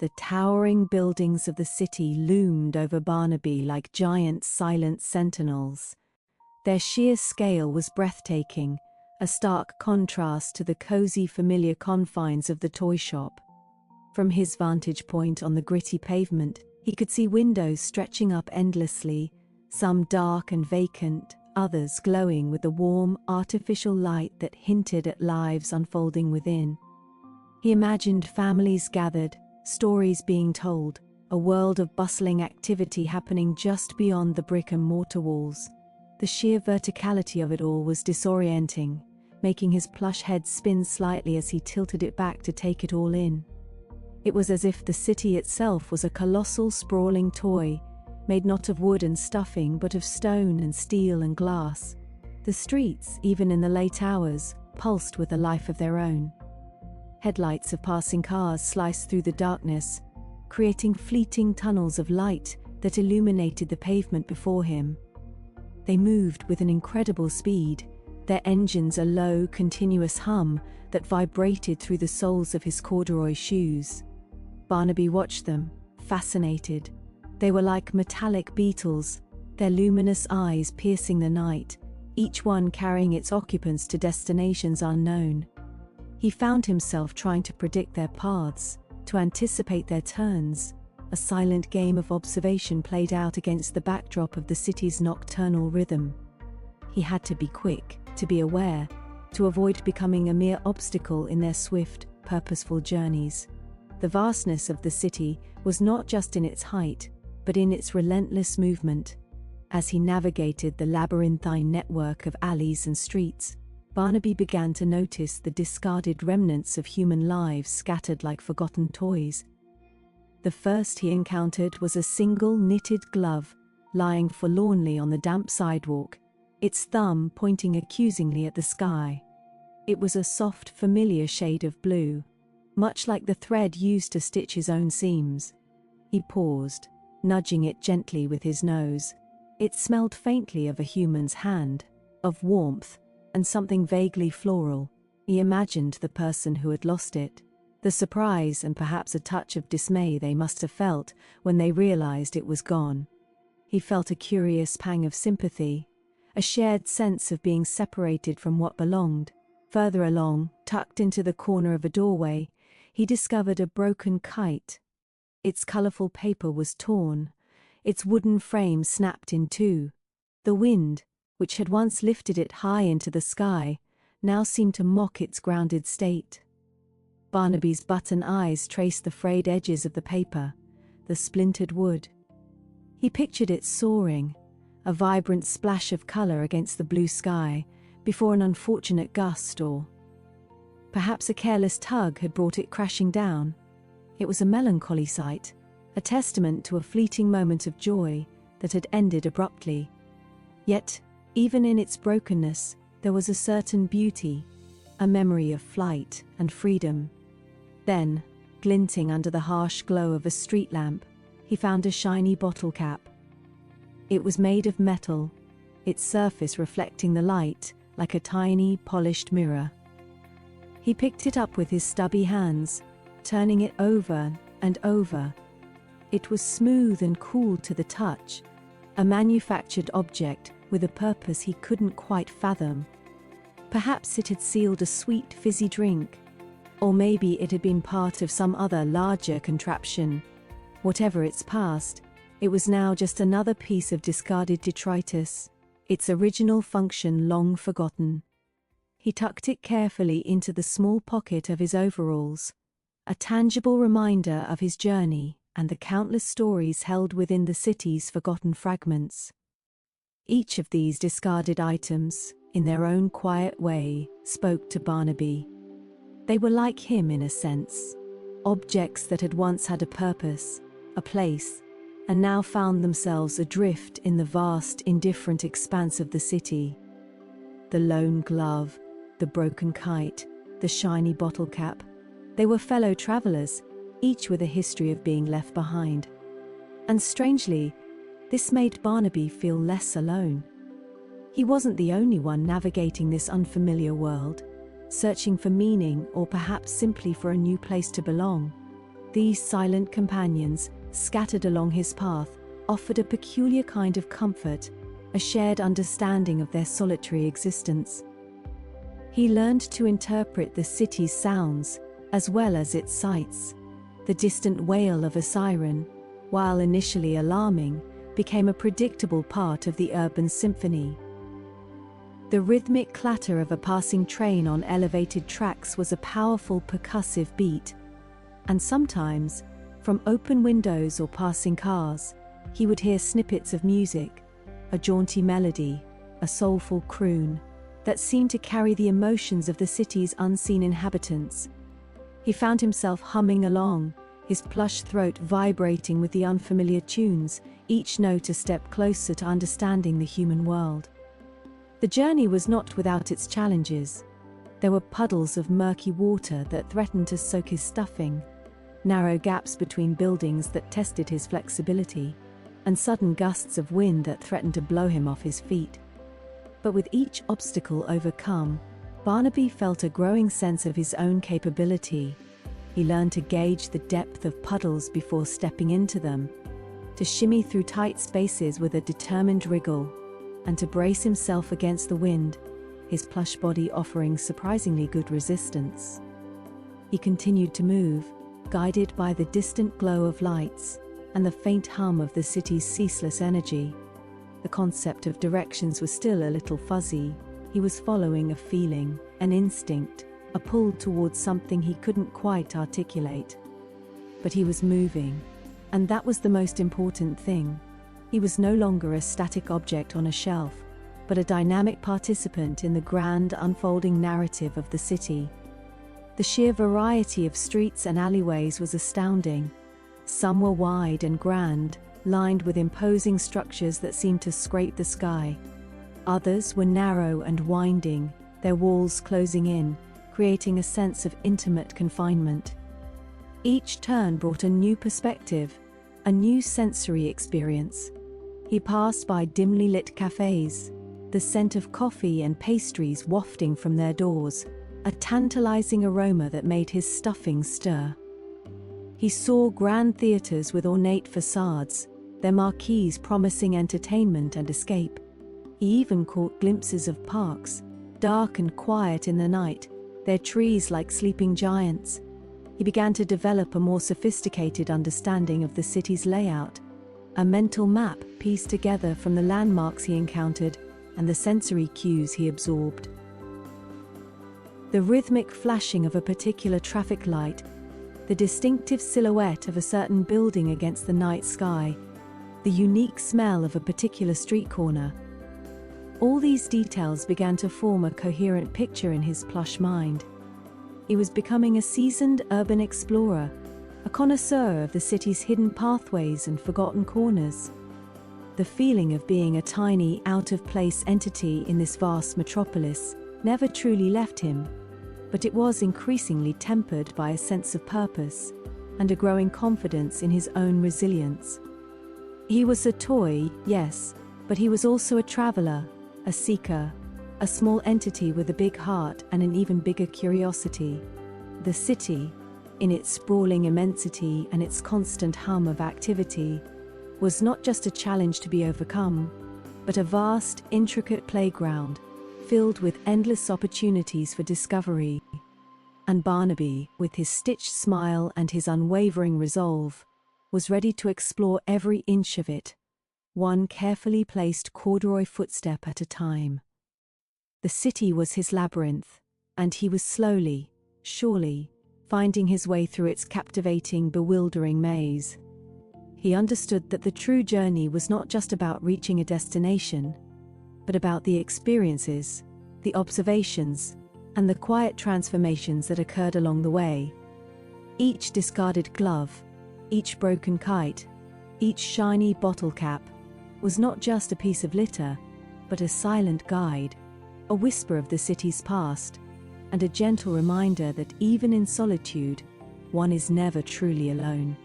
The towering buildings of the city loomed over Barnaby like giant silent sentinels. Their sheer scale was breathtaking, a stark contrast to the cozy, familiar confines of the toy shop. From his vantage point on the gritty pavement, he could see windows stretching up endlessly, some dark and vacant, others glowing with the warm, artificial light that hinted at lives unfolding within. He imagined families gathered, stories being told, a world of bustling activity happening just beyond the brick-and-mortar walls. The sheer verticality of it all was disorienting, making his plush head spin slightly as he tilted it back to take it all in. It was as if the city itself was a colossal, sprawling toy, made not of wood and stuffing but of stone and steel and glass. The streets, even in the late hours, pulsed with a life of their own. Headlights of passing cars sliced through the darkness, creating fleeting tunnels of light that illuminated the pavement before him. They moved with an incredible speed, their engines a low, continuous hum that vibrated through the soles of his corduroy shoes. Barnaby watched them, fascinated. They were like metallic beetles, their luminous eyes piercing the night, each one carrying its occupants to destinations unknown. He found himself trying to predict their paths, to anticipate their turns, a silent game of observation played out against the backdrop of the city's nocturnal rhythm. He had to be quick, to be aware, to avoid becoming a mere obstacle in their swift, purposeful journeys. The vastness of the city was not just in its height, but in its relentless movement. As he navigated the labyrinthine network of alleys and streets, Barnaby began to notice the discarded remnants of human lives scattered like forgotten toys. The first he encountered was a single knitted glove, lying forlornly on the damp sidewalk, its thumb pointing accusingly at the sky. It was a soft, familiar shade of blue, much like the thread used to stitch his own seams. He paused, nudging it gently with his nose. It smelled faintly of a human's hand, of warmth, and something vaguely floral. He imagined the person who had lost it, the surprise and perhaps a touch of dismay they must have felt when they realized it was gone. He felt a curious pang of sympathy, a shared sense of being separated from what belonged. Further along, tucked into the corner of a doorway, he discovered a broken kite. Its colorful paper was torn, its wooden frame snapped in two. The wind, which had once lifted it high into the sky, now seemed to mock its grounded state. Barnaby's button eyes traced the frayed edges of the paper, the splintered wood. He pictured it soaring, a vibrant splash of color against the blue sky, before an unfortunate gust or perhaps a careless tug had brought it crashing down. It was a melancholy sight, a testament to a fleeting moment of joy that had ended abruptly. Yet, even in its brokenness, there was a certain beauty, a memory of flight and freedom. Then, glinting under the harsh glow of a street lamp, he found a shiny bottle cap. It was made of metal, its surface reflecting the light like a tiny, polished mirror. He picked it up with his stubby hands, turning it over and over. It was smooth and cool to the touch, a manufactured object with a purpose he couldn't quite fathom. Perhaps it had sealed a sweet, fizzy drink, or maybe it had been part of some other larger contraption. Whatever its past, it was now just another piece of discarded detritus, its original function long forgotten. He tucked it carefully into the small pocket of his overalls, a tangible reminder of his journey and the countless stories held within the city's forgotten fragments. Each of these discarded items, in their own quiet way, spoke to Barnaby. They were like him in a sense, objects that had once had a purpose, a place, and now found themselves adrift in the vast, indifferent expanse of the city. The lone glove, the broken kite, the shiny bottle cap, they were fellow travelers, each with a history of being left behind. And strangely, this made Barnaby feel less alone. He wasn't the only one navigating this unfamiliar world, searching for meaning or perhaps simply for a new place to belong. These silent companions, scattered along his path, offered a peculiar kind of comfort, a shared understanding of their solitary existence. He learned to interpret the city's sounds, as well as its sights. The distant wail of a siren, while initially alarming, became a predictable part of the urban symphony. The rhythmic clatter of a passing train on elevated tracks was a powerful percussive beat, and sometimes, from open windows or passing cars, he would hear snippets of music, a jaunty melody, a soulful croon, that seemed to carry the emotions of the city's unseen inhabitants. He found himself humming along, his plush throat vibrating with the unfamiliar tunes, each note a step closer to understanding the human world. The journey was not without its challenges. There were puddles of murky water that threatened to soak his stuffing, narrow gaps between buildings that tested his flexibility, and sudden gusts of wind that threatened to blow him off his feet. But with each obstacle overcome, Barnaby felt a growing sense of his own capability. He learned to gauge the depth of puddles before stepping into them, to shimmy through tight spaces with a determined wriggle, and to brace himself against the wind, his plush body offering surprisingly good resistance. He continued to move, guided by the distant glow of lights and the faint hum of the city's ceaseless energy. The concept of directions was still a little fuzzy. He was following a feeling, an instinct, a pull towards something he couldn't quite articulate. But he was moving, and that was the most important thing. He was no longer a static object on a shelf, but a dynamic participant in the grand unfolding narrative of the city. The sheer variety of streets and alleyways was astounding. Some were wide and grand, lined with imposing structures that seemed to scrape the sky. Others were narrow and winding, their walls closing in, creating a sense of intimate confinement. Each turn brought a new perspective, a new sensory experience. He passed by dimly lit cafes, the scent of coffee and pastries wafting from their doors, a tantalizing aroma that made his stuffing stir. He saw grand theaters with ornate facades, their marquees promising entertainment and escape. He even caught glimpses of parks, dark and quiet in the night, their trees like sleeping giants. He began to develop a more sophisticated understanding of the city's layout, a mental map pieced together from the landmarks he encountered and the sensory cues he absorbed. The rhythmic flashing of a particular traffic light, the distinctive silhouette of a certain building against the night sky, the unique smell of a particular street corner. All these details began to form a coherent picture in his plush mind. He was becoming a seasoned urban explorer, a connoisseur of the city's hidden pathways and forgotten corners. The feeling of being a tiny, out-of-place entity in this vast metropolis never truly left him, but it was increasingly tempered by a sense of purpose and a growing confidence in his own resilience. He was a toy, yes, but he was also a traveler, a seeker, a small entity with a big heart and an even bigger curiosity. The city, in its sprawling immensity and its constant hum of activity, was not just a challenge to be overcome, but a vast, intricate playground, filled with endless opportunities for discovery. And Barnaby, with his stitched smile and his unwavering resolve, was ready to explore every inch of it, one carefully placed corduroy footstep at a time. The city was his labyrinth, and he was slowly, surely, finding his way through its captivating, bewildering maze. He understood that the true journey was not just about reaching a destination, but about the experiences, the observations, and the quiet transformations that occurred along the way. Each discarded glove, each broken kite, each shiny bottle cap, was not just a piece of litter, but a silent guide, a whisper of the city's past, and a gentle reminder that even in solitude, one is never truly alone.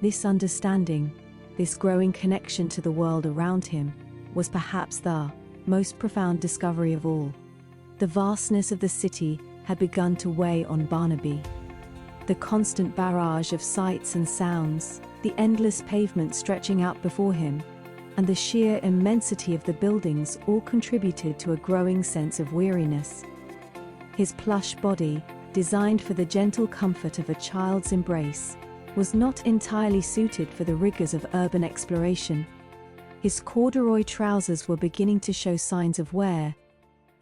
This understanding, this growing connection to the world around him, was perhaps the most profound discovery of all. The vastness of the city had begun to weigh on Barnaby. The constant barrage of sights and sounds, the endless pavement stretching out before him, and the sheer immensity of the buildings all contributed to a growing sense of weariness. His plush body, designed for the gentle comfort of a child's embrace, was not entirely suited for the rigors of urban exploration. His corduroy trousers were beginning to show signs of wear,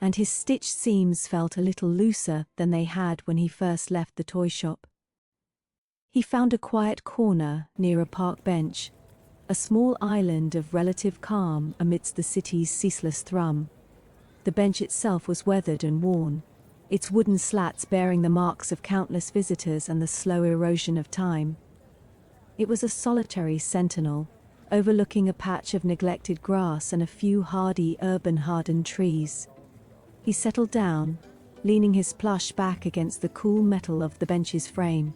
and his stitched seams felt a little looser than they had when he first left the toy shop. He found a quiet corner near a park bench, a small island of relative calm amidst the city's ceaseless thrum. The bench itself was weathered and worn, its wooden slats bearing the marks of countless visitors and the slow erosion of time. It was a solitary sentinel, overlooking a patch of neglected grass and a few hardy urban-hardened trees. He settled down, leaning his plush back against the cool metal of the bench's frame.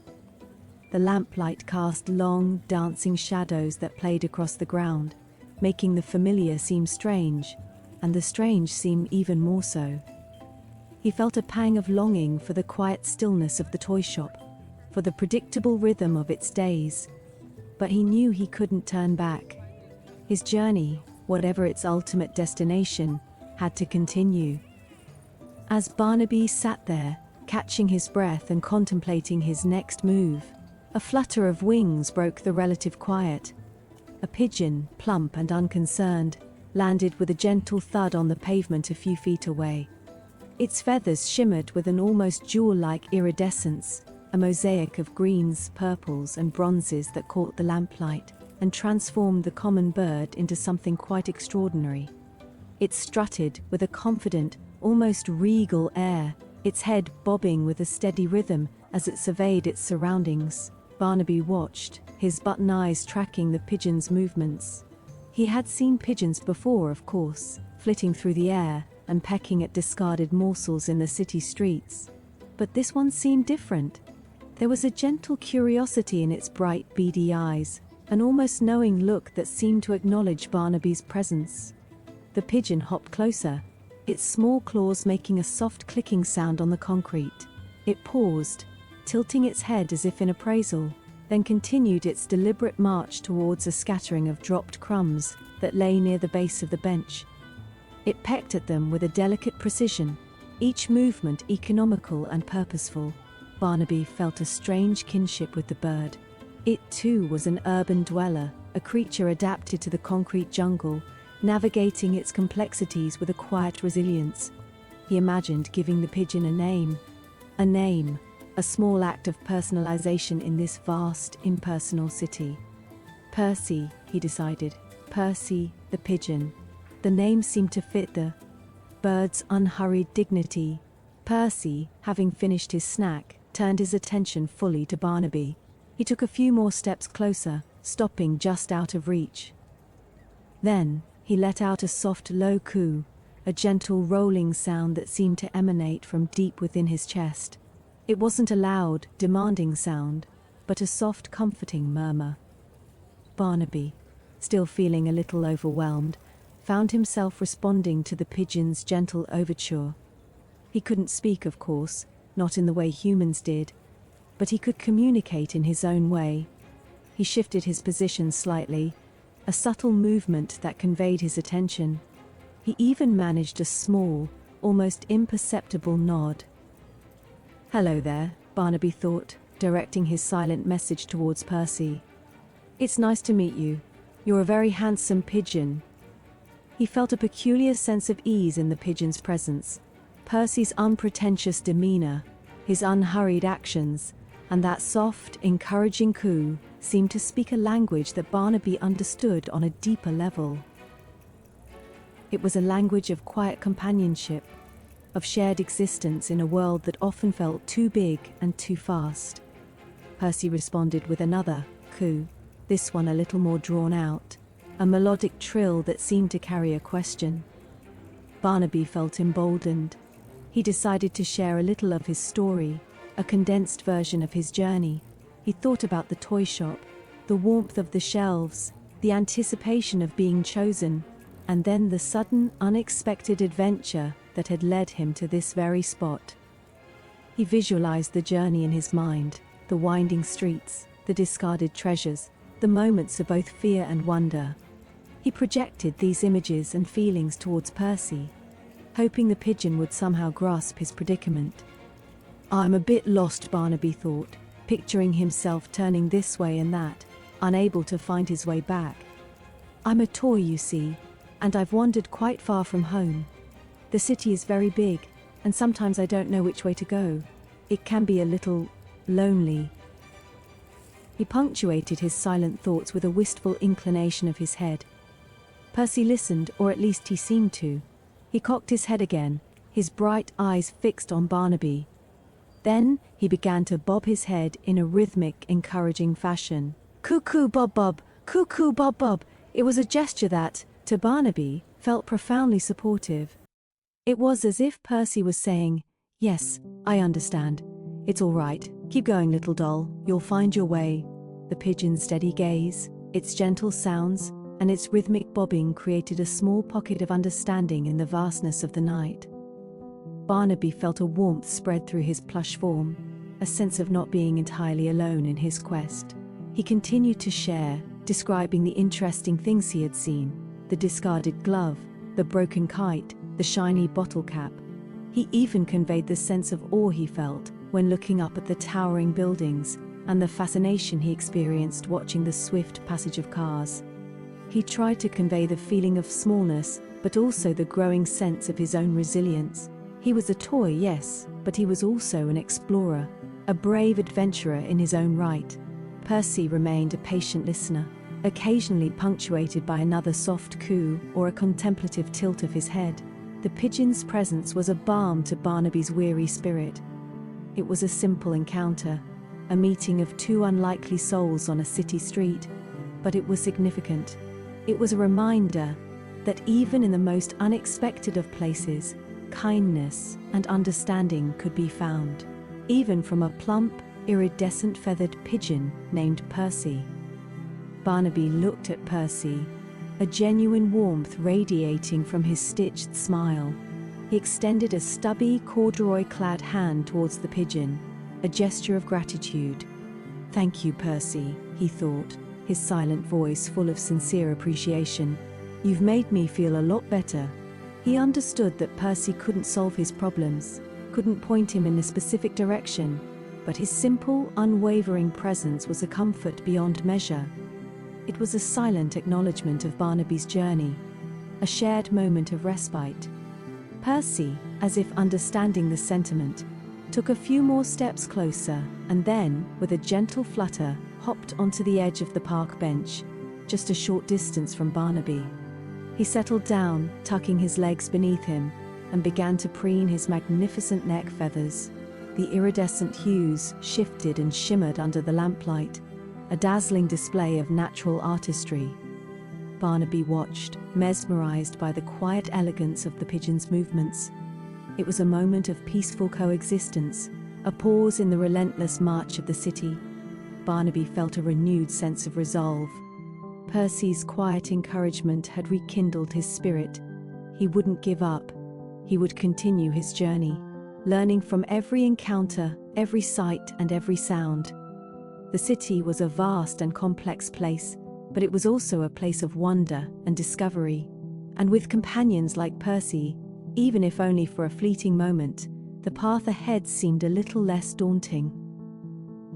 The lamplight cast long, dancing shadows that played across the ground, making the familiar seem strange, and the strange seem even more so. He felt a pang of longing for the quiet stillness of the toy shop, for the predictable rhythm of its days. But he knew he couldn't turn back. His journey, whatever its ultimate destination, had to continue. As Barnaby sat there, catching his breath and contemplating his next move, a flutter of wings broke the relative quiet. A pigeon, plump and unconcerned, landed with a gentle thud on the pavement a few feet away. Its feathers shimmered with an almost jewel-like iridescence, a mosaic of greens, purples, and bronzes that caught the lamplight and transformed the common bird into something quite extraordinary. It strutted with a confident, almost regal air, its head bobbing with a steady rhythm as it surveyed its surroundings. Barnaby watched, his button eyes tracking the pigeon's movements. He had seen pigeons before, of course, flitting through the air and pecking at discarded morsels in the city streets. But this one seemed different. There was a gentle curiosity in its bright, beady eyes, an almost knowing look that seemed to acknowledge Barnaby's presence. The pigeon hopped closer, its small claws making a soft clicking sound on the concrete. It paused, tilting its head as if in appraisal, then continued its deliberate march towards a scattering of dropped crumbs that lay near the base of the bench. It pecked at them with a delicate precision, each movement economical and purposeful. Barnaby felt a strange kinship with the bird. It too was an urban dweller, a creature adapted to the concrete jungle, navigating its complexities with a quiet resilience. He imagined giving the pigeon a name, a small act of personalization in this vast, impersonal city. Percy, he decided. Percy, the pigeon. The name seemed to fit the bird's unhurried dignity. Percy, having finished his snack, turned his attention fully to Barnaby. He took a few more steps closer, stopping just out of reach. Then, he let out a soft, low coo, a gentle rolling sound that seemed to emanate from deep within his chest. It wasn't a loud, demanding sound, but a soft, comforting murmur. Barnaby, still feeling a little overwhelmed, found himself responding to the pigeon's gentle overture. He couldn't speak, of course, not in the way humans did, but he could communicate in his own way. He shifted his position slightly, a subtle movement that conveyed his attention. He even managed a small, almost imperceptible nod. "Hello there," Barnaby thought, directing his silent message towards Percy. "It's nice to meet you. You're a very handsome pigeon." He felt a peculiar sense of ease in the pigeon's presence. Percy's unpretentious demeanor, his unhurried actions, and that soft, encouraging coo seemed to speak a language that Barnaby understood on a deeper level. It was a language of quiet companionship, of shared existence in a world that often felt too big and too fast. Percy responded with another coo, this one a little more drawn out, a melodic trill that seemed to carry a question. Barnaby felt emboldened. He decided to share a little of his story, a condensed version of his journey. He thought about the toy shop, the warmth of the shelves, the anticipation of being chosen, and then the sudden, unexpected adventure that had led him to this very spot. He visualized the journey in his mind, the winding streets, the discarded treasures, the moments of both fear and wonder. He projected these images and feelings towards Percy, hoping the pigeon would somehow grasp his predicament. "I'm a bit lost," Barnaby thought, picturing himself turning this way and that, unable to find his way back. "I'm a toy, you see, and I've wandered quite far from home. The city is very big, and sometimes I don't know which way to go. It can be a little lonely." He punctuated his silent thoughts with a wistful inclination of his head. Percy listened, or at least he seemed to. He cocked his head again, his bright eyes fixed on Barnaby. Then he began to bob his head in a rhythmic, encouraging fashion. "Cuckoo bob bob, cuckoo bob bob." It was a gesture that, to Barnaby, felt profoundly supportive. It was as if Percy was saying, "Yes, I understand. It's all right. Keep going, little doll. You'll find your way." The pigeon's steady gaze, its gentle sounds, and its rhythmic bobbing created a small pocket of understanding in the vastness of the night. Barnaby felt a warmth spread through his plush form, a sense of not being entirely alone in his quest. He continued to share, describing the interesting things he had seen: the discarded glove, the broken kite, the shiny bottle cap. He even conveyed the sense of awe he felt when looking up at the towering buildings, and the fascination he experienced watching the swift passage of cars. He tried to convey the feeling of smallness, but also the growing sense of his own resilience. He was a toy, yes, but he was also an explorer, a brave adventurer in his own right. Percy remained a patient listener, occasionally punctuated by another soft coo or a contemplative tilt of his head. The pigeon's presence was a balm to Barnaby's weary spirit. It was a simple encounter, a meeting of two unlikely souls on a city street, but it was significant. It was a reminder that even in the most unexpected of places, kindness and understanding could be found, even from a plump, iridescent feathered pigeon named Percy. Barnaby looked at Percy, a genuine warmth radiating from his stitched smile. He extended a stubby, corduroy-clad hand towards the pigeon, a gesture of gratitude. "Thank you, Percy," he thought, his silent voice full of sincere appreciation. "You've made me feel a lot better." He understood that Percy couldn't solve his problems, couldn't point him in a specific direction, but his simple, unwavering presence was a comfort beyond measure. It was a silent acknowledgement of Barnaby's journey, a shared moment of respite. Percy, as if understanding the sentiment, took a few more steps closer, and then, with a gentle flutter, hopped onto the edge of the park bench, just a short distance from Barnaby. He settled down, tucking his legs beneath him, and began to preen his magnificent neck feathers. The iridescent hues shifted and shimmered under the lamplight, a dazzling display of natural artistry. Barnaby watched, mesmerized by the quiet elegance of the pigeon's movements. It was a moment of peaceful coexistence, a pause in the relentless march of the city. Barnaby felt a renewed sense of resolve. Percy's quiet encouragement had rekindled his spirit. He wouldn't give up. He would continue his journey, learning from every encounter, every sight, and every sound. The city was a vast and complex place, but it was also a place of wonder and discovery. And with companions like Percy, even if only for a fleeting moment, the path ahead seemed a little less daunting.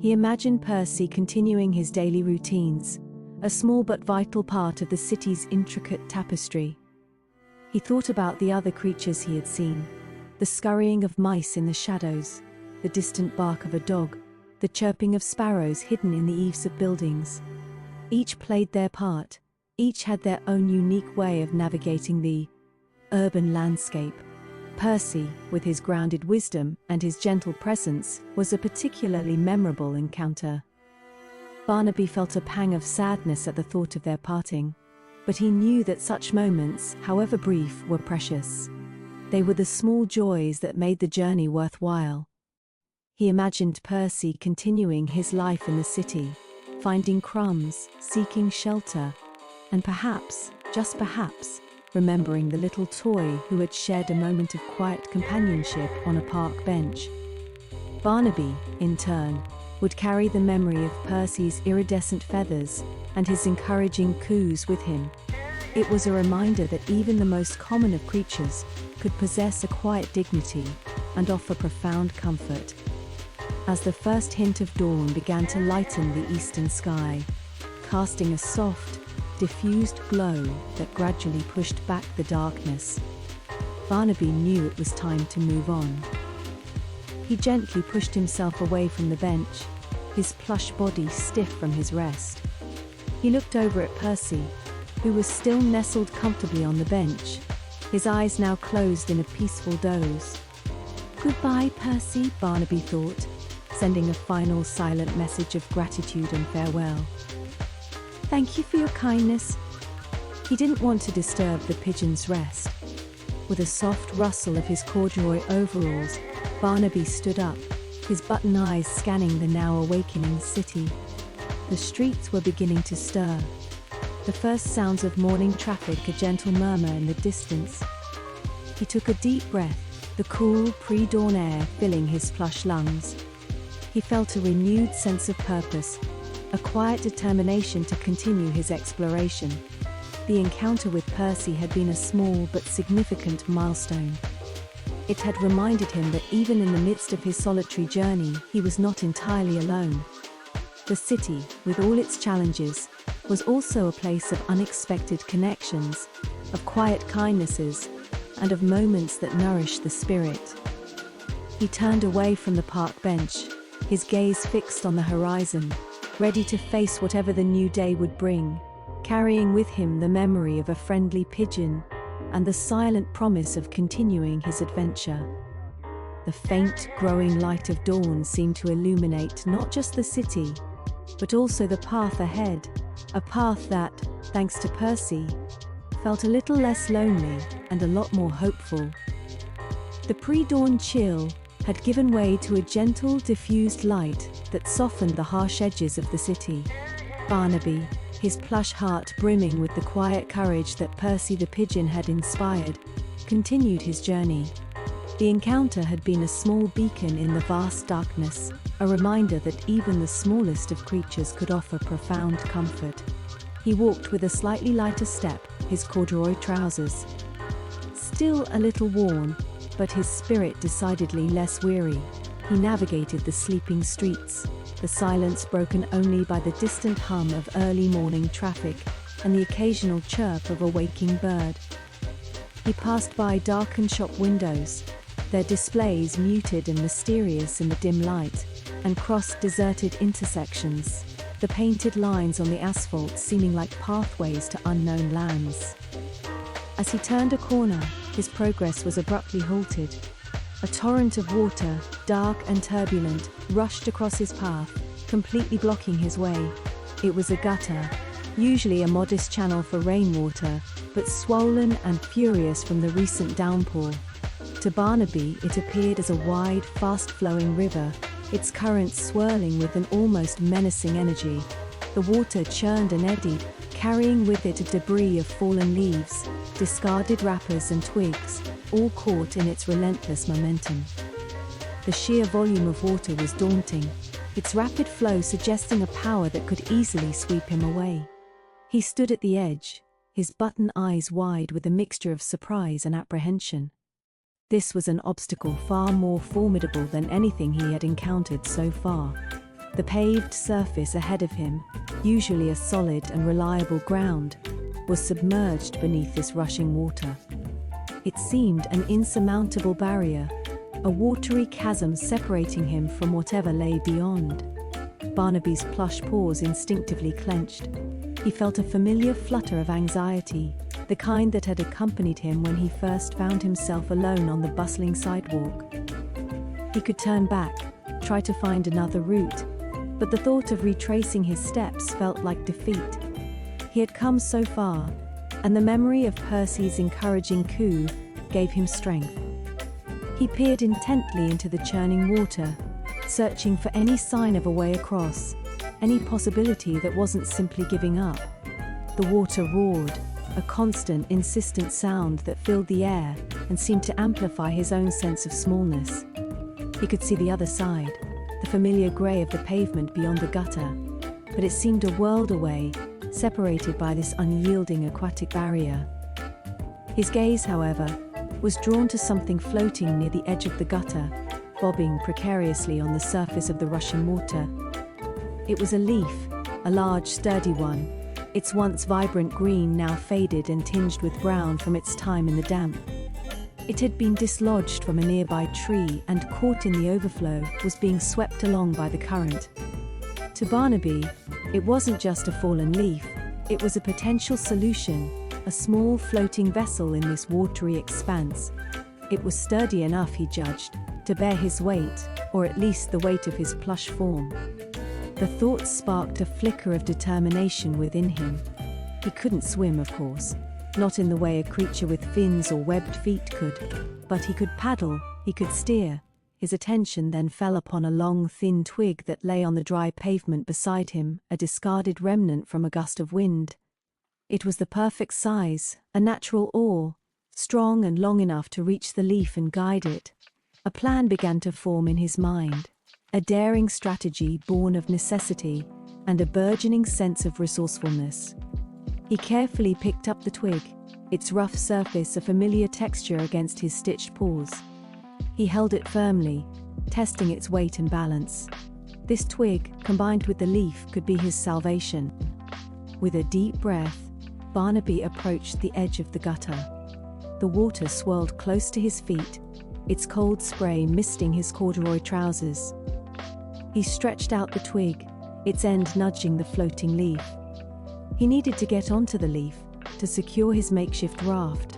He imagined Percy continuing his daily routines, a small but vital part of the city's intricate tapestry. He thought about the other creatures he had seen, the scurrying of mice in the shadows, the distant bark of a dog, the chirping of sparrows hidden in the eaves of buildings. Each played their part, each had their own unique way of navigating the urban landscape. Percy, with his grounded wisdom and his gentle presence, was a particularly memorable encounter. Barnaby felt a pang of sadness at the thought of their parting, but he knew that such moments, however brief, were precious. They were the small joys that made the journey worthwhile. He imagined Percy continuing his life in the city, finding crumbs, seeking shelter, and perhaps, just perhaps, remembering the little toy who had shared a moment of quiet companionship on a park bench. Barnaby, in turn, would carry the memory of Percy's iridescent feathers and his encouraging coos with him. It was a reminder that even the most common of creatures could possess a quiet dignity and offer profound comfort. As the first hint of dawn began to lighten the eastern sky, casting a soft, diffused glow that gradually pushed back the darkness, Barnaby knew it was time to move on. He gently pushed himself away from the bench, his plush body stiff from his rest. He looked over at Percy, who was still nestled comfortably on the bench, his eyes now closed in a peaceful doze. "Goodbye, Percy," Barnaby thought, sending a final silent message of gratitude and farewell. "Thank you for your kindness." He didn't want to disturb the pigeon's rest. With a soft rustle of his corduroy overalls, Barnaby stood up, his button eyes scanning the now awakening city. The streets were beginning to stir. The first sounds of morning traffic, a gentle murmur in the distance. He took a deep breath, the cool, pre-dawn air filling his plush lungs. He felt a renewed sense of purpose, a quiet determination to continue his exploration. The encounter with Percy had been a small but significant milestone. It had reminded him that even in the midst of his solitary journey, he was not entirely alone. The city, with all its challenges, was also a place of unexpected connections, of quiet kindnesses, and of moments that nourished the spirit. He turned away from the park bench, his gaze fixed on the horizon, ready to face whatever the new day would bring, carrying with him the memory of a friendly pigeon and the silent promise of continuing his adventure. The faint, growing light of dawn seemed to illuminate not just the city, but also the path ahead, a path that, thanks to Percy, felt a little less lonely and a lot more hopeful. The pre-dawn chill had given way to a gentle, diffused light that softened the harsh edges of the city. Barnaby, his plush heart brimming with the quiet courage that Percy the pigeon had inspired, continued his journey. The encounter had been a small beacon in the vast darkness, a reminder that even the smallest of creatures could offer profound comfort. He walked with a slightly lighter step, his corduroy trousers still a little worn, but his spirit decidedly less weary. He navigated the sleeping streets, the silence broken only by the distant hum of early morning traffic and the occasional chirp of a waking bird. He passed by darkened shop windows, their displays muted and mysterious in the dim light, and crossed deserted intersections, the painted lines on the asphalt seeming like pathways to unknown lands. As he turned a corner, his progress was abruptly halted. A torrent of water, dark and turbulent, rushed across his path, completely blocking his way. It was a gutter, usually a modest channel for rainwater, but swollen and furious from the recent downpour. To Barnaby, it appeared as a wide, fast-flowing river, its currents swirling with an almost menacing energy. The water churned and eddied, carrying with it a debris of fallen leaves, discarded wrappers and twigs, all caught in its relentless momentum. The sheer volume of water was daunting, its rapid flow suggesting a power that could easily sweep him away. He stood at the edge, his button eyes wide with a mixture of surprise and apprehension. This was an obstacle far more formidable than anything he had encountered so far. The paved surface ahead of him, usually a solid and reliable ground, was submerged beneath this rushing water. It seemed an insurmountable barrier, a watery chasm separating him from whatever lay beyond. Barnaby's plush paws instinctively clenched. He felt a familiar flutter of anxiety, the kind that had accompanied him when he first found himself alone on the bustling sidewalk. He could turn back, try to find another route, but the thought of retracing his steps felt like defeat. He had come so far, and the memory of Percy's encouraging coo gave him strength. He peered intently into the churning water, searching for any sign of a way across, any possibility that wasn't simply giving up. The water roared, a constant, insistent sound that filled the air and seemed to amplify his own sense of smallness. He could see the other side, the the familiar grey of the pavement beyond the gutter, but it seemed a world away, separated by this unyielding aquatic barrier. His gaze, however, was drawn to something floating near the edge of the gutter, bobbing precariously on the surface of the rushing water. It was a leaf, a large, sturdy one, its once vibrant green now faded and tinged with brown from its time in the damp. It had been dislodged from a nearby tree and, caught in the overflow, was being swept along by the current. To Barnaby, it wasn't just a fallen leaf, it was a potential solution, a small floating vessel in this watery expanse. It was sturdy enough, he judged, to bear his weight, or at least the weight of his plush form. The thought sparked a flicker of determination within him. He couldn't swim, of course, not in the way a creature with fins or webbed feet could, but he could paddle, he could steer. His attention then fell upon a long, thin twig that lay on the dry pavement beside him, a discarded remnant from a gust of wind. It was the perfect size, a natural oar, strong and long enough to reach the leaf and guide it. A plan began to form in his mind, a daring strategy born of necessity and a burgeoning sense of resourcefulness. He carefully picked up the twig, its rough surface a familiar texture against his stitched paws. He held it firmly, testing its weight and balance. This twig, combined with the leaf, could be his salvation. With a deep breath, Barnaby approached the edge of the gutter. The water swirled close to his feet, its cold spray misting his corduroy trousers. He stretched out the twig, its end nudging the floating leaf. He needed to get onto the leaf, to secure his makeshift raft.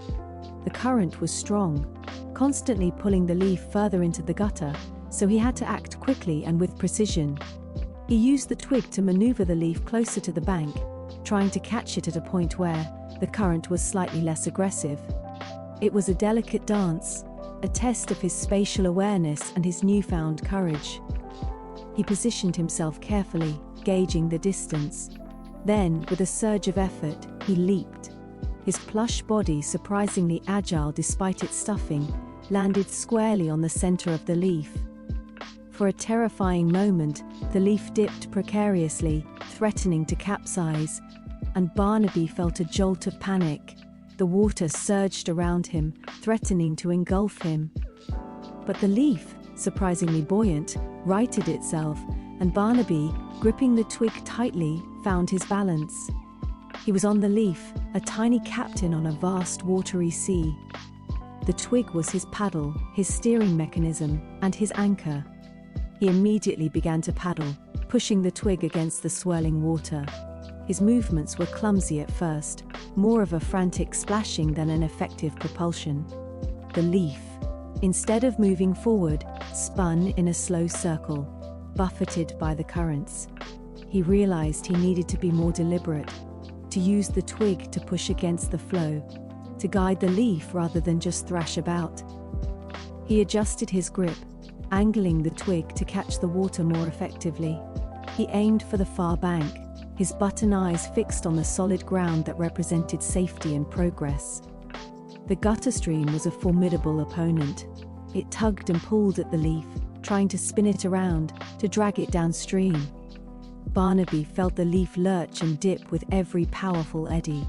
The current was strong, constantly pulling the leaf further into the gutter, so he had to act quickly and with precision. He used the twig to maneuver the leaf closer to the bank, trying to catch it at a point where the current was slightly less aggressive. It was a delicate dance, a test of his spatial awareness and his newfound courage. He positioned himself carefully, gauging the distance. Then, with a surge of effort, he leaped. His plush body, surprisingly agile despite its stuffing, landed squarely on the center of the leaf. For a terrifying moment, the leaf dipped precariously, threatening to capsize, and Barnaby felt a jolt of panic. The water surged around him, threatening to engulf him. But the leaf, surprisingly buoyant, righted itself, and Barnaby, gripping the twig tightly, found his balance. He was on the leaf, a tiny captain on a vast watery sea. The twig was his paddle, his steering mechanism, and his anchor. He immediately began to paddle, pushing the twig against the swirling water. His movements were clumsy at first, more of a frantic splashing than an effective propulsion. The leaf, instead of moving forward, spun in a slow circle, buffeted by the currents. He realized he needed to be more deliberate, to use the twig to push against the flow, to guide the leaf rather than just thrash about. He adjusted his grip, angling the twig to catch the water more effectively. He aimed for the far bank, his button eyes fixed on the solid ground that represented safety and progress. The gutter stream was a formidable opponent. It tugged and pulled at the leaf, trying to spin it around, to drag it downstream. Barnaby felt the leaf lurch and dip with every powerful eddy.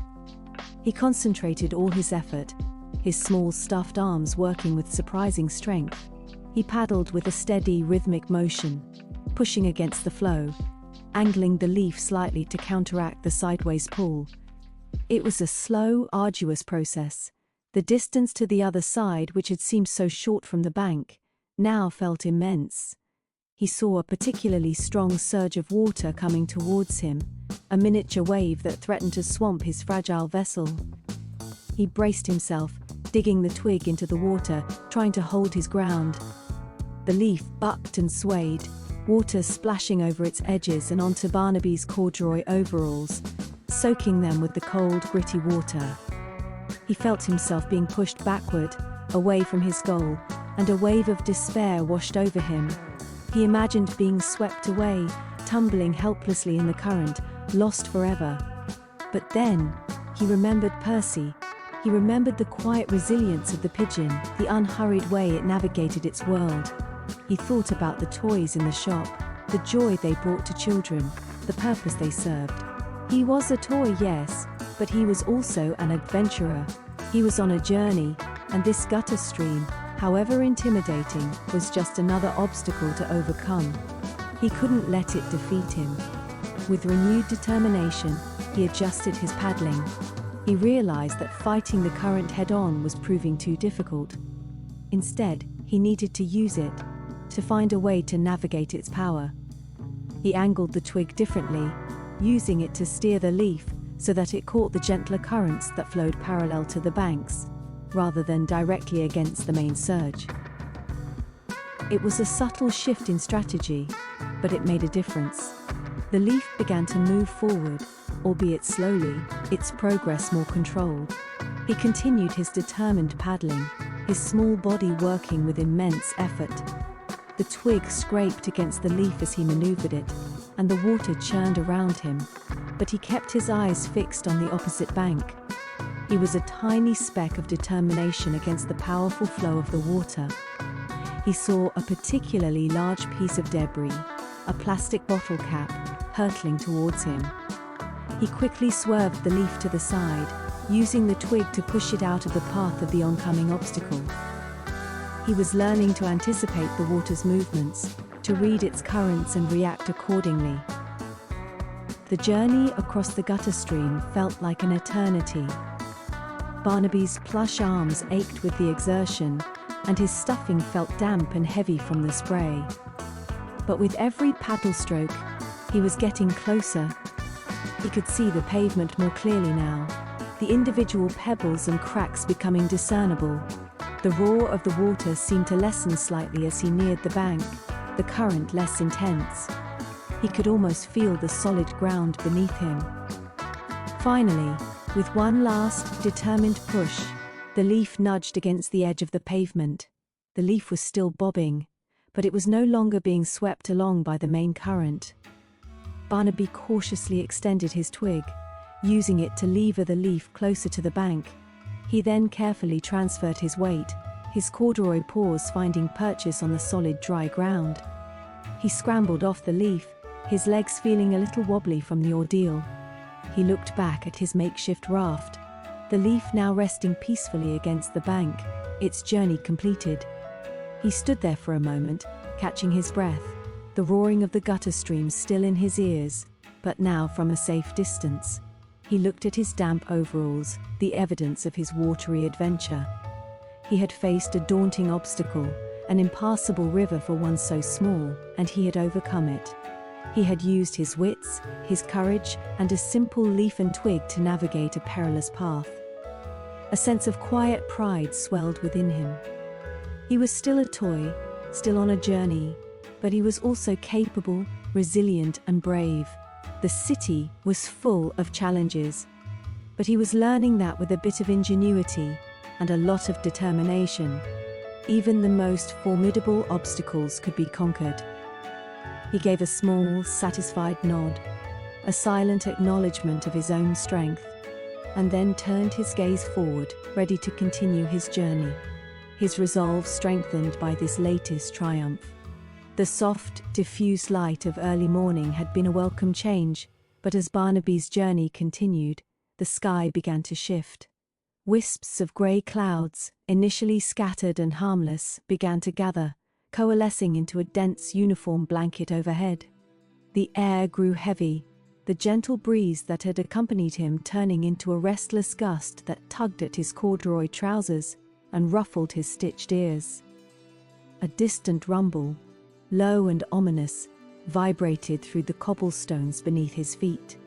He concentrated all his effort, his small stuffed arms working with surprising strength. He paddled with a steady, rhythmic motion, pushing against the flow, angling the leaf slightly to counteract the sideways pull. It was a slow, arduous process. The distance to the other side, which had seemed so short from the bank, now felt immense. He saw a particularly strong surge of water coming towards him, a miniature wave that threatened to swamp his fragile vessel. He braced himself, digging the twig into the water, trying to hold his ground. The leaf bucked and swayed, water splashing over its edges and onto Barnaby's corduroy overalls, soaking them with the cold, gritty water. He felt himself being pushed backward, away from his goal, and a wave of despair washed over him. He imagined being swept away, tumbling helplessly in the current, lost forever. But then, he remembered Percy. He remembered the quiet resilience of the pigeon, the unhurried way it navigated its world. He thought about the toys in the shop, the joy they brought to children, the purpose they served. He was a toy, yes, but he was also an adventurer. He was on a journey, and this gutter stream, however intimidating, was just another obstacle to overcome. He couldn't let it defeat him. With renewed determination, he adjusted his paddling. He realized that fighting the current head-on was proving too difficult. Instead, he needed to use it, to find a way to navigate its power. He angled the twig differently, using it to steer the leaf so that it caught the gentler currents that flowed parallel to the banks, rather than directly against the main surge. It was a subtle shift in strategy, but it made a difference. The leaf began to move forward, albeit slowly, its progress more controlled. He continued his determined paddling, his small body working with immense effort. The twig scraped against the leaf as he maneuvered it, and the water churned around him, but he kept his eyes fixed on the opposite bank. He was a tiny speck of determination against the powerful flow of the water. He saw a particularly large piece of debris, a plastic bottle cap, hurtling towards him. He quickly swerved the leaf to the side, using the twig to push it out of the path of the oncoming obstacle. He was learning to anticipate the water's movements, to read its currents and react accordingly. The journey across the gutter stream felt like an eternity. Barnaby's plush arms ached with the exertion, and his stuffing felt damp and heavy from the spray. But with every paddle stroke, he was getting closer. He could see the pavement more clearly now, the individual pebbles and cracks becoming discernible. The roar of the water seemed to lessen slightly as he neared the bank, the current less intense. He could almost feel the solid ground beneath him. Finally, with one last, determined push, the leaf nudged against the edge of the pavement. The leaf was still bobbing, but it was no longer being swept along by the main current. Barnaby cautiously extended his twig, using it to lever the leaf closer to the bank. He then carefully transferred his weight, his corduroy paws finding purchase on the solid dry ground. He scrambled off the leaf, his legs feeling a little wobbly from the ordeal. He looked back at his makeshift raft, the leaf now resting peacefully against the bank, its journey completed. He stood there for a moment, catching his breath, the roaring of the gutter stream still in his ears, but now from a safe distance. He looked at his damp overalls, the evidence of his watery adventure. He had faced a daunting obstacle, an impassable river for one so small, and he had overcome it. He had used his wits, his courage, and a simple leaf and twig to navigate a perilous path. A sense of quiet pride swelled within him. He was still a toy, still on a journey, but he was also capable, resilient, and brave. The city was full of challenges, but he was learning that with a bit of ingenuity and a lot of determination, even the most formidable obstacles could be conquered. He gave a small, satisfied nod, a silent acknowledgement of his own strength, and then turned his gaze forward, ready to continue his journey, his resolve strengthened by this latest triumph. The soft, diffuse light of early morning had been a welcome change, but as Barnaby's journey continued, the sky began to shift. Wisps of grey clouds, initially scattered and harmless, began to gather, coalescing into a dense uniform blanket overhead. The air grew heavy, the gentle breeze that had accompanied him turning into a restless gust that tugged at his corduroy trousers and ruffled his stitched ears. A distant rumble, low and ominous, vibrated through the cobblestones beneath his feet.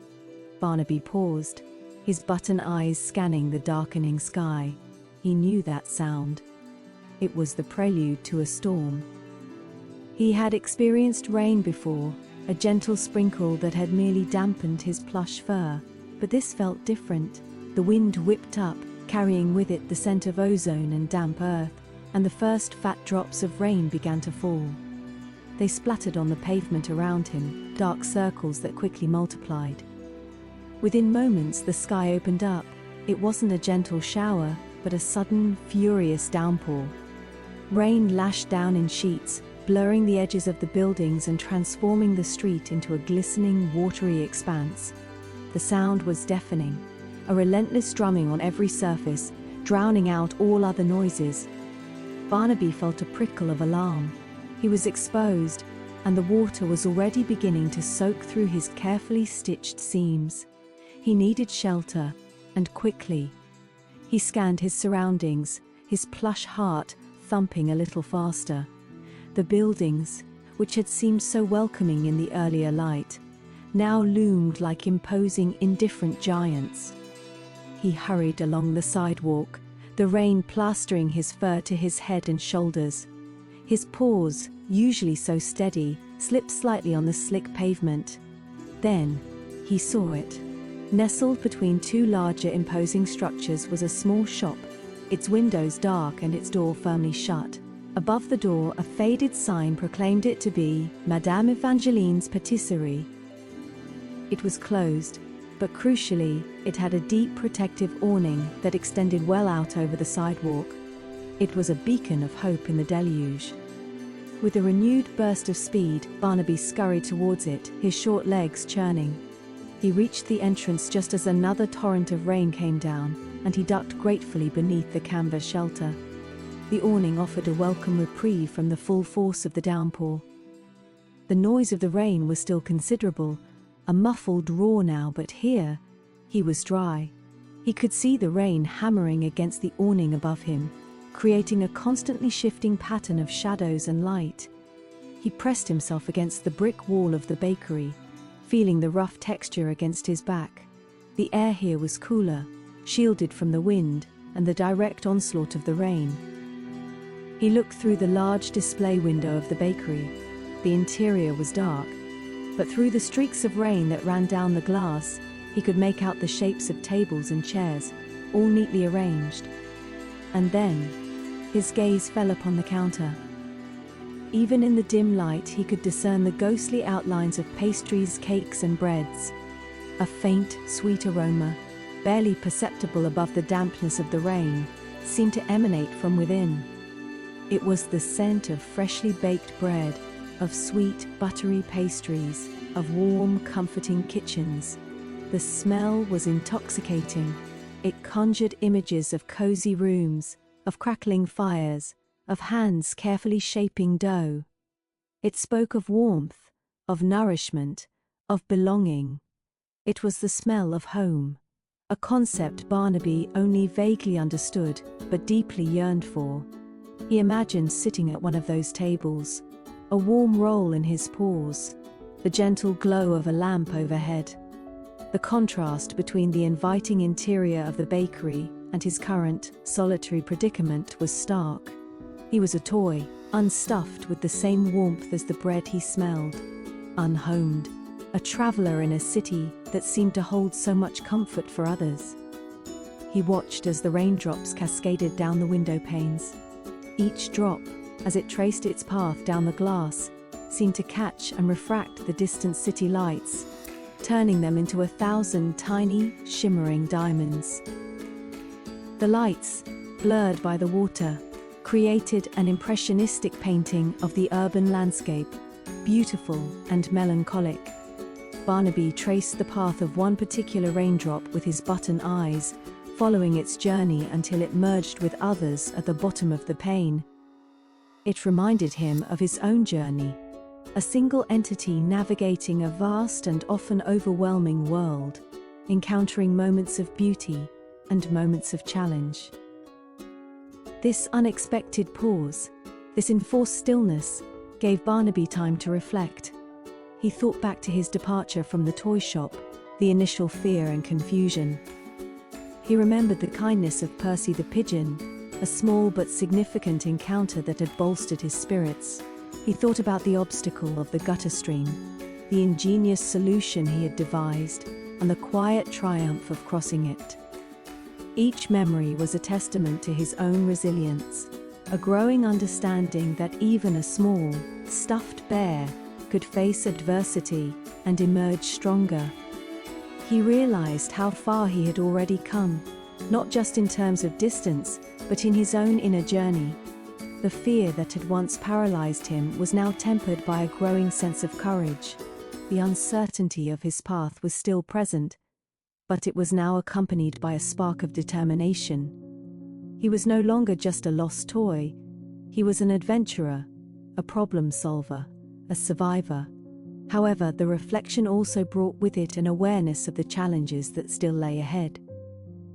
Barnaby paused, his button eyes scanning the darkening sky. He knew that sound. It was the prelude to a storm. He had experienced rain before, a gentle sprinkle that had merely dampened his plush fur, but this felt different. The wind whipped up, carrying with it the scent of ozone and damp earth, and the first fat drops of rain began to fall. They splattered on the pavement around him, dark circles that quickly multiplied. Within moments the sky opened up. It wasn't a gentle shower, but a sudden, furious downpour. Rain lashed down in sheets, blurring the edges of the buildings and transforming the street into a glistening, watery expanse. The sound was deafening, a relentless drumming on every surface, drowning out all other noises. Barnaby felt a prickle of alarm. He was exposed, and the water was already beginning to soak through his carefully stitched seams. He needed shelter, and quickly. He scanned his surroundings, his plush heart thumping a little faster. The buildings, which had seemed so welcoming in the earlier light, now loomed like imposing, indifferent giants. He hurried along the sidewalk, the rain plastering his fur to his head and shoulders. His paws, usually so steady, slipped slightly on the slick pavement. Then, he saw it. Nestled between two larger imposing structures was a small shop, its windows dark and its door firmly shut. Above the door, a faded sign proclaimed it to be Madame Evangeline's Patisserie. It was closed, but crucially, it had a deep protective awning that extended well out over the sidewalk. It was a beacon of hope in the deluge. With a renewed burst of speed, Barnaby scurried towards it, his short legs churning. He reached the entrance just as another torrent of rain came down, and he ducked gratefully beneath the canvas shelter. The awning offered a welcome reprieve from the full force of the downpour. The noise of the rain was still considerable, a muffled roar now, but here, he was dry. He could see the rain hammering against the awning above him, creating a constantly shifting pattern of shadows and light. He pressed himself against the brick wall of the bakery, feeling the rough texture against his back. The air here was cooler, shielded from the wind and the direct onslaught of the rain. He looked through the large display window of the bakery. The interior was dark, but through the streaks of rain that ran down the glass, he could make out the shapes of tables and chairs, all neatly arranged. And then, his gaze fell upon the counter. Even in the dim light, he could discern the ghostly outlines of pastries, cakes, and breads. A faint, sweet aroma, barely perceptible above the dampness of the rain, seemed to emanate from within. It was the scent of freshly baked bread, of sweet, buttery pastries, of warm, comforting kitchens. The smell was intoxicating. It conjured images of cozy rooms, of crackling fires, of hands carefully shaping dough. It spoke of warmth, of nourishment, of belonging. It was the smell of home, a concept Barnaby only vaguely understood, but deeply yearned for. He imagined sitting at one of those tables, a warm roll in his paws, the gentle glow of a lamp overhead. The contrast between the inviting interior of the bakery and his current, solitary predicament was stark. He was a toy, unstuffed with the same warmth as the bread he smelled, unhomed, a traveler in a city that seemed to hold so much comfort for others. He watched as the raindrops cascaded down the window panes. Each drop, as it traced its path down the glass, seemed to catch and refract the distant city lights, turning them into 1,000 tiny, shimmering diamonds. The lights, blurred by the water, created an impressionistic painting of the urban landscape, beautiful and melancholic. Barnaby traced the path of one particular raindrop with his button eyes, following its journey until it merged with others at the bottom of the pane. It reminded him of his own journey, a single entity navigating a vast and often overwhelming world, encountering moments of beauty and moments of challenge. This unexpected pause, this enforced stillness, gave Barnaby time to reflect. He thought back to his departure from the toy shop, the initial fear and confusion. He remembered the kindness of Percy the pigeon, a small but significant encounter that had bolstered his spirits. He thought about the obstacle of the gutter stream, the ingenious solution he had devised, and the quiet triumph of crossing it. Each memory was a testament to his own resilience, a growing understanding that even a small, stuffed bear could face adversity and emerge stronger. He realized how far he had already come, not just in terms of distance, but in his own inner journey. The fear that had once paralyzed him was now tempered by a growing sense of courage. The uncertainty of his path was still present, but it was now accompanied by a spark of determination. He was no longer just a lost toy. He was an adventurer, a problem solver, a survivor. However, the reflection also brought with it an awareness of the challenges that still lay ahead.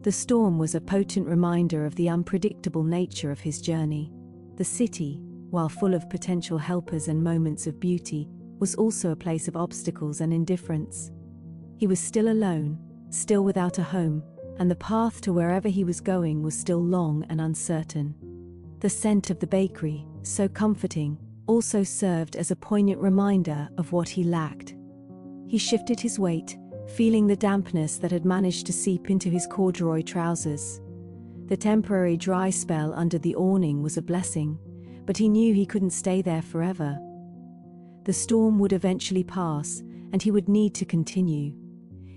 The storm was a potent reminder of the unpredictable nature of his journey. The city, while full of potential helpers and moments of beauty, was also a place of obstacles and indifference. He was still alone, still without a home, and the path to wherever he was going was still long and uncertain. The scent of the bakery, so comforting, also served as a poignant reminder of what he lacked. He shifted his weight, feeling the dampness that had managed to seep into his corduroy trousers. The temporary dry spell under the awning was a blessing, but he knew he couldn't stay there forever. The storm would eventually pass, and he would need to continue.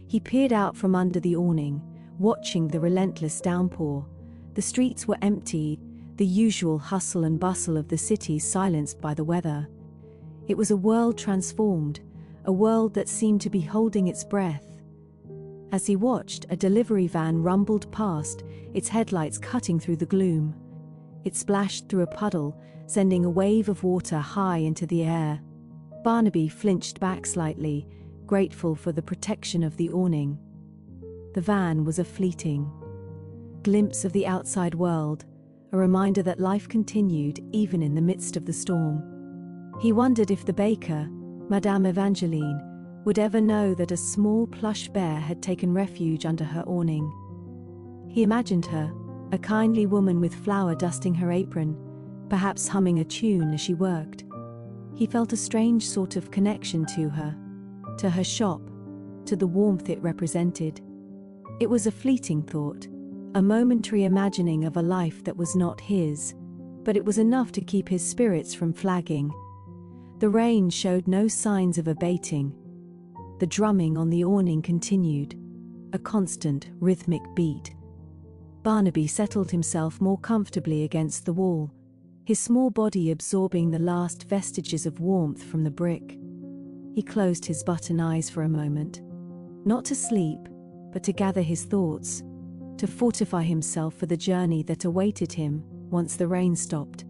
He peered out from under the awning, watching the relentless downpour. The streets were empty, the usual hustle and bustle of the city silenced by the weather. It was a world transformed, a world that seemed to be holding its breath. As he watched, a delivery van rumbled past, its headlights cutting through the gloom. It splashed through a puddle, sending a wave of water high into the air. Barnaby flinched back slightly, grateful for the protection of the awning. The van was a fleeting glimpse of the outside world, a reminder that life continued even in the midst of the storm. He wondered if the baker, Madame Evangeline, would ever know that a small plush bear had taken refuge under her awning. He imagined her, a kindly woman with flour dusting her apron, perhaps humming a tune as she worked. He felt a strange sort of connection to her shop, to the warmth it represented. It was a fleeting thought, a momentary imagining of a life that was not his, but it was enough to keep his spirits from flagging. The rain showed no signs of abating. The drumming on the awning continued, a constant, rhythmic beat. Barnaby settled himself more comfortably against the wall, his small body absorbing the last vestiges of warmth from the brick. He closed his button eyes for a moment, not to sleep, but to gather his thoughts, to fortify himself for the journey that awaited him once the rain stopped.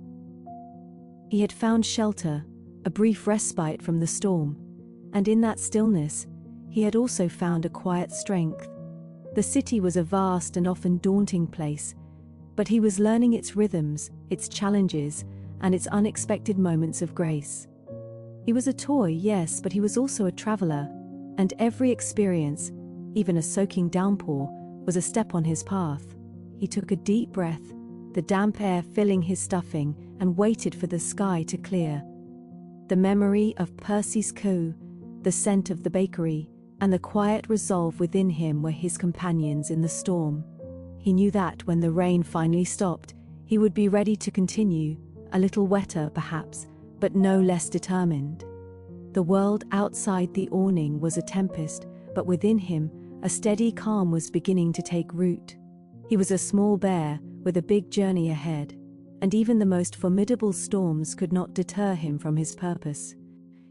He had found shelter, a brief respite from the storm, and in that stillness, he had also found a quiet strength. The city was a vast and often daunting place, but he was learning its rhythms, its challenges, and its unexpected moments of grace. He was a toy, yes, but he was also a traveler, and every experience, even a soaking downpour, was a step on his path. He took a deep breath, the damp air filling his stuffing, and waited for the sky to clear. The memory of Percy's coup, the scent of the bakery, and the quiet resolve within him were his companions in the storm. He knew that when the rain finally stopped, he would be ready to continue, a little wetter perhaps, but no less determined. The world outside the awning was a tempest, but within him, a steady calm was beginning to take root. He was a small bear with a big journey ahead, and even the most formidable storms could not deter him from his purpose.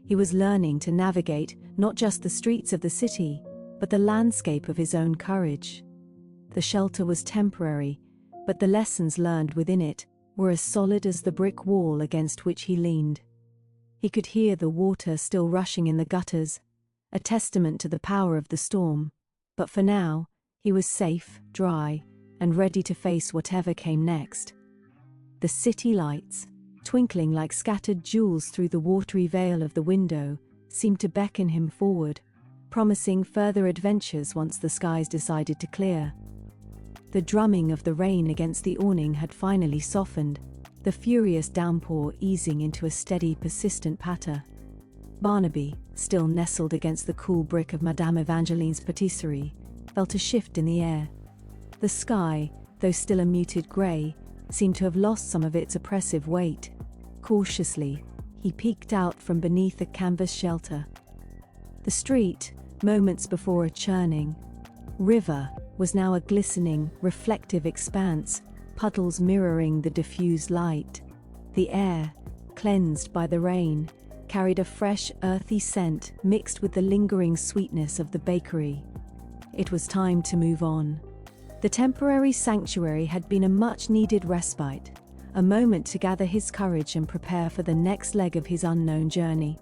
He was learning to navigate not just the streets of the city, but the landscape of his own courage. The shelter was temporary, but the lessons learned within it were as solid as the brick wall against which he leaned. He could hear the water still rushing in the gutters, a testament to the power of the storm, but for now, he was safe, dry, and ready to face whatever came next. The city lights, twinkling like scattered jewels through the watery veil of the window, seemed to beckon him forward, promising further adventures once the skies decided to clear. The drumming of the rain against the awning had finally softened, the furious downpour easing into a steady, persistent patter. Barnaby, still nestled against the cool brick of Madame Evangeline's patisserie, felt a shift in the air. The sky, though still a muted grey, seemed to have lost some of its oppressive weight. Cautiously, he peeked out from beneath a canvas shelter. The street, moments before a churning river, was now a glistening, reflective expanse, puddles mirroring the diffused light. The air, cleansed by the rain, carried a fresh, earthy scent mixed with the lingering sweetness of the bakery. It was time to move on. The temporary sanctuary had been a much-needed respite, a moment to gather his courage and prepare for the next leg of his unknown journey.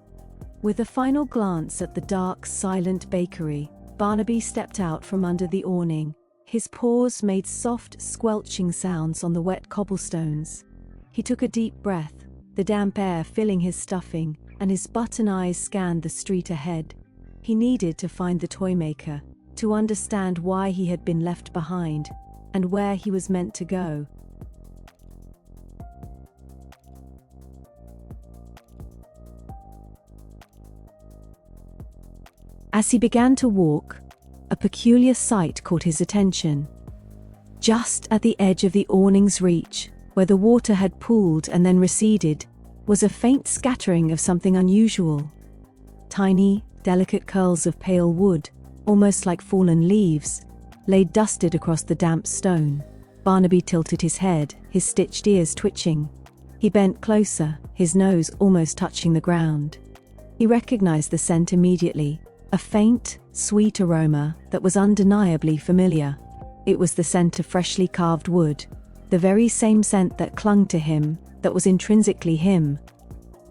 With a final glance at the dark, silent bakery, Barnaby stepped out from under the awning. His paws made soft, squelching sounds on the wet cobblestones. He took a deep breath, the damp air filling his stuffing, and his button eyes scanned the street ahead. He needed to find the toymaker, to understand why he had been left behind, and where he was meant to go. As he began to walk, a peculiar sight caught his attention. Just at the edge of the awning's reach, where the water had pooled and then receded, was a faint scattering of something unusual. Tiny, delicate curls of pale wood, almost like fallen leaves, lay dusted across the damp stone. Barnaby tilted his head, his stitched ears twitching. He bent closer, his nose almost touching the ground. He recognized the scent immediately. A faint, sweet aroma that was undeniably familiar. It was the scent of freshly carved wood, the very same scent that clung to him, that was intrinsically him.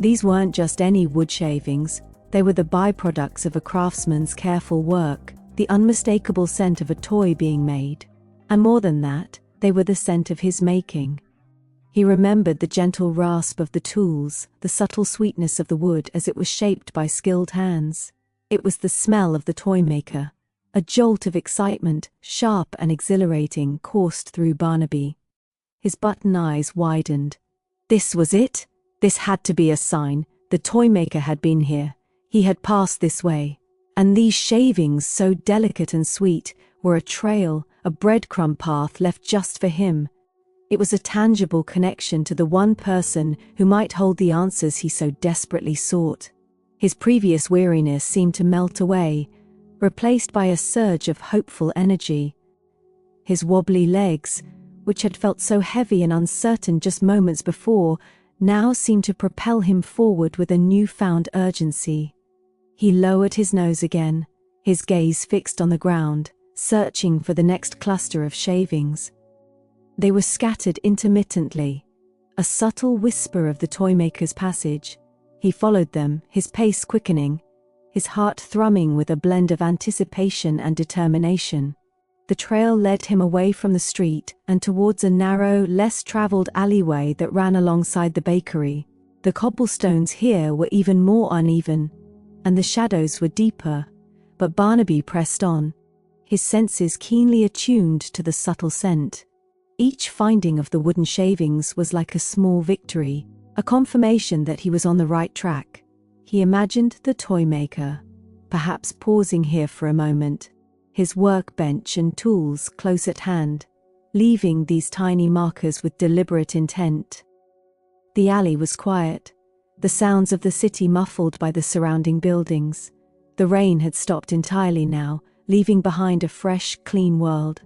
These weren't just any wood shavings, they were the byproducts of a craftsman's careful work, the unmistakable scent of a toy being made. And more than that, they were the scent of his making. He remembered the gentle rasp of the tools, the subtle sweetness of the wood as it was shaped by skilled hands. It was the smell of the toymaker. A jolt of excitement, sharp and exhilarating, coursed through Barnaby. His button eyes widened. This was it? This had to be a sign. The toymaker had been here. He had passed this way. And these shavings, so delicate and sweet, were a trail, a breadcrumb path left just for him. It was a tangible connection to the one person who might hold the answers he so desperately sought. His previous weariness seemed to melt away, replaced by a surge of hopeful energy. His wobbly legs, which had felt so heavy and uncertain just moments before, now seemed to propel him forward with a newfound urgency. He lowered his nose again, his gaze fixed on the ground, searching for the next cluster of shavings. They were scattered intermittently, a subtle whisper of the toymaker's passage. He followed them, his pace quickening, his heart thrumming with a blend of anticipation and determination. The trail led him away from the street and towards a narrow, less traveled alleyway that ran alongside the bakery. The cobblestones here were even more uneven, and the shadows were deeper, but Barnaby pressed on, his senses keenly attuned to the subtle scent. Each finding of the wooden shavings was like a small victory, a confirmation that he was on the right track. He imagined the toymaker, perhaps pausing here for a moment, his workbench and tools close at hand, leaving these tiny markers with deliberate intent. The alley was quiet, the sounds of the city muffled by the surrounding buildings. The rain had stopped entirely now, leaving behind a fresh, clean world.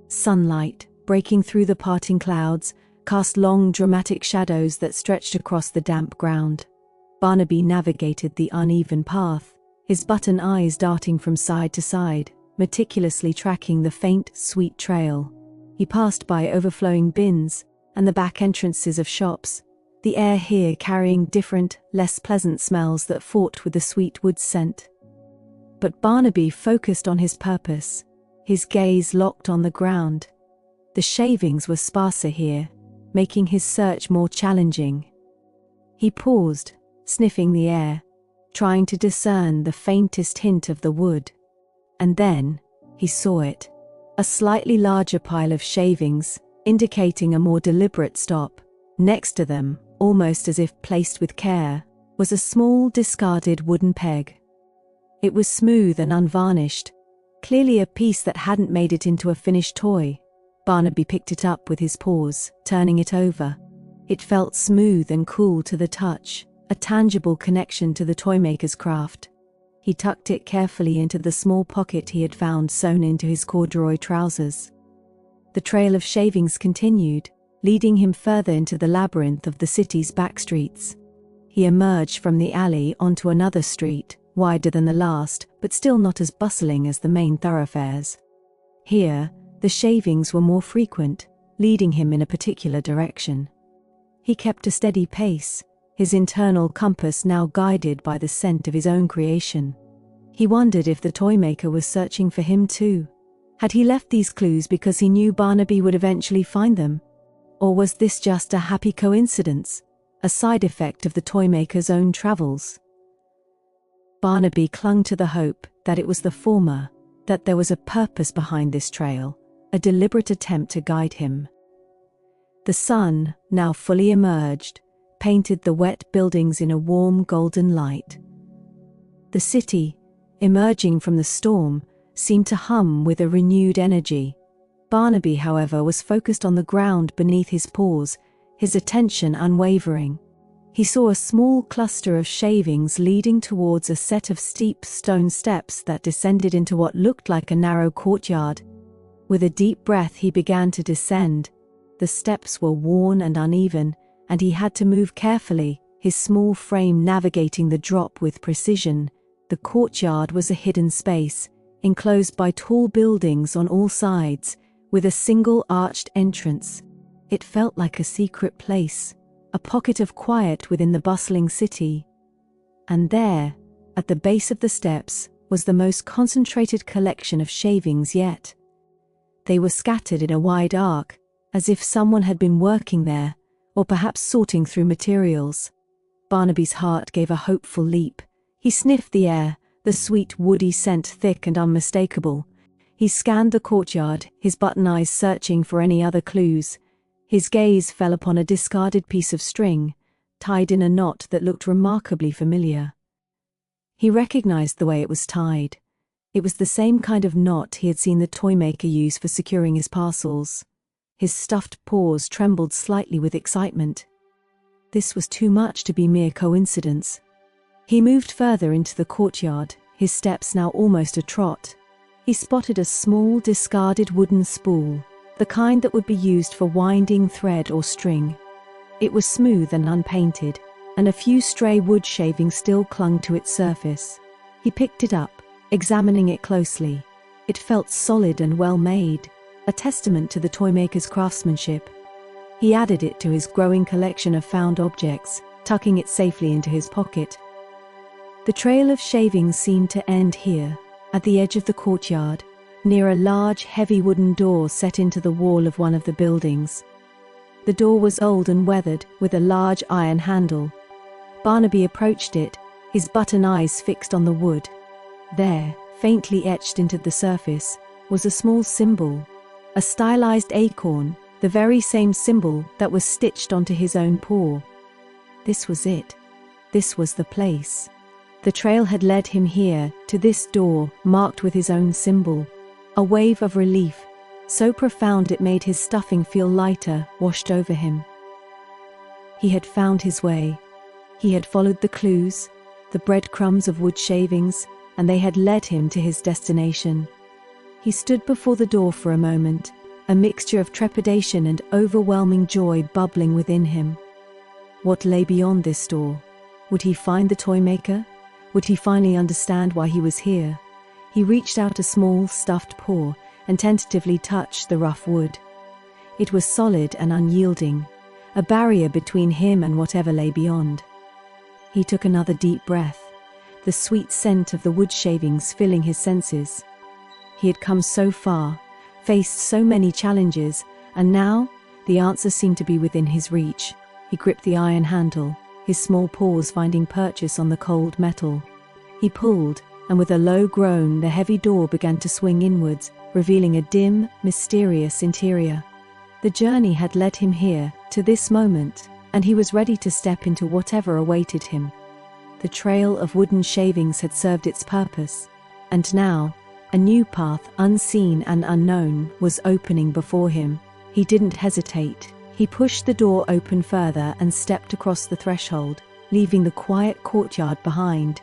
Sunlight, breaking through the parting clouds, cast long, dramatic shadows that stretched across the damp ground. Barnaby navigated the uneven path, his button eyes darting from side to side, meticulously tracking the faint, sweet trail. He passed by overflowing bins and the back entrances of shops, the air here carrying different, less pleasant smells that fought with the sweet wood scent. But Barnaby focused on his purpose, his gaze locked on the ground. The shavings were sparser here, making his search more challenging. He paused, sniffing the air, trying to discern the faintest hint of the wood. And then, he saw it. A slightly larger pile of shavings, indicating a more deliberate stop. Next to them, almost as if placed with care, was a small discarded wooden peg. It was smooth and unvarnished, clearly a piece that hadn't made it into a finished toy. Barnaby picked it up with his paws, turning it over. It felt smooth and cool to the touch, a tangible connection to the toymaker's craft. He tucked it carefully into the small pocket he had found sewn into his corduroy trousers. The trail of shavings continued, leading him further into the labyrinth of the city's backstreets. He emerged from the alley onto another street, wider than the last, but still not as bustling as the main thoroughfares. Here, the shavings were more frequent, leading him in a particular direction. He kept a steady pace, his internal compass now guided by the scent of his own creation. He wondered if the toymaker was searching for him too. Had he left these clues because he knew Barnaby would eventually find them? Or was this just a happy coincidence, a side effect of the toymaker's own travels? Barnaby clung to the hope that it was the former, that there was a purpose behind this trail, a deliberate attempt to guide him. The sun, now fully emerged, painted the wet buildings in a warm golden light. The city, emerging from the storm, seemed to hum with a renewed energy. Barnaby, however, was focused on the ground beneath his paws, his attention unwavering. He saw a small cluster of shavings leading towards a set of steep stone steps that descended into what looked like a narrow courtyard. With a deep breath, he began to descend. The steps were worn and uneven, and he had to move carefully, his small frame navigating the drop with precision. The courtyard was a hidden space, enclosed by tall buildings on all sides, with a single arched entrance. It felt like a secret place, a pocket of quiet within the bustling city. And there, at the base of the steps, was the most concentrated collection of shavings yet. They were scattered in a wide arc, as if someone had been working there, or perhaps sorting through materials. Barnaby's heart gave a hopeful leap. He sniffed the air, the sweet woody scent thick and unmistakable. He scanned the courtyard, his button eyes searching for any other clues. His gaze fell upon a discarded piece of string, tied in a knot that looked remarkably familiar. He recognized the way it was tied. It was the same kind of knot he had seen the toymaker use for securing his parcels. His stuffed paws trembled slightly with excitement. This was too much to be mere coincidence. He moved further into the courtyard, his steps now almost a trot. He spotted a small discarded wooden spool, the kind that would be used for winding thread or string. It was smooth and unpainted, and a few stray wood shavings still clung to its surface. He picked it up, examining it closely. It felt solid and well made, a testament to the toymaker's craftsmanship. He added it to his growing collection of found objects, tucking it safely into his pocket. The trail of shavings seemed to end here, at the edge of the courtyard, near a large, heavy wooden door set into the wall of one of the buildings. The door was old and weathered, with a large iron handle. Barnaby approached it, his button eyes fixed on the wood. There, faintly etched into the surface, was a small symbol, a stylized acorn, the very same symbol that was stitched onto his own paw. This was it. This was the place. The trail had led him here, to this door, marked with his own symbol. A wave of relief, so profound it made his stuffing feel lighter, washed over him. He had found his way. He had followed the clues, the breadcrumbs of wood shavings, and they had led him to his destination. He stood before the door for a moment, a mixture of trepidation and overwhelming joy bubbling within him. What lay beyond this door? Would he find the toymaker? Would he finally understand why he was here? He reached out a small, stuffed paw and tentatively touched the rough wood. It was solid and unyielding, a barrier between him and whatever lay beyond. He took another deep breath, the sweet scent of the wood shavings filling his senses. He had come so far, faced so many challenges, and now the answer seemed to be within his reach. He gripped the iron handle, his small paws finding purchase on the cold metal. He pulled, and with a low groan the heavy door began to swing inwards, revealing a dim, mysterious interior. The journey had led him here, to this moment, and he was ready to step into whatever awaited him. The trail of wooden shavings had served its purpose, and now, a new path, unseen and unknown, was opening before him. He didn't hesitate. He pushed the door open further and stepped across the threshold, leaving the quiet courtyard behind.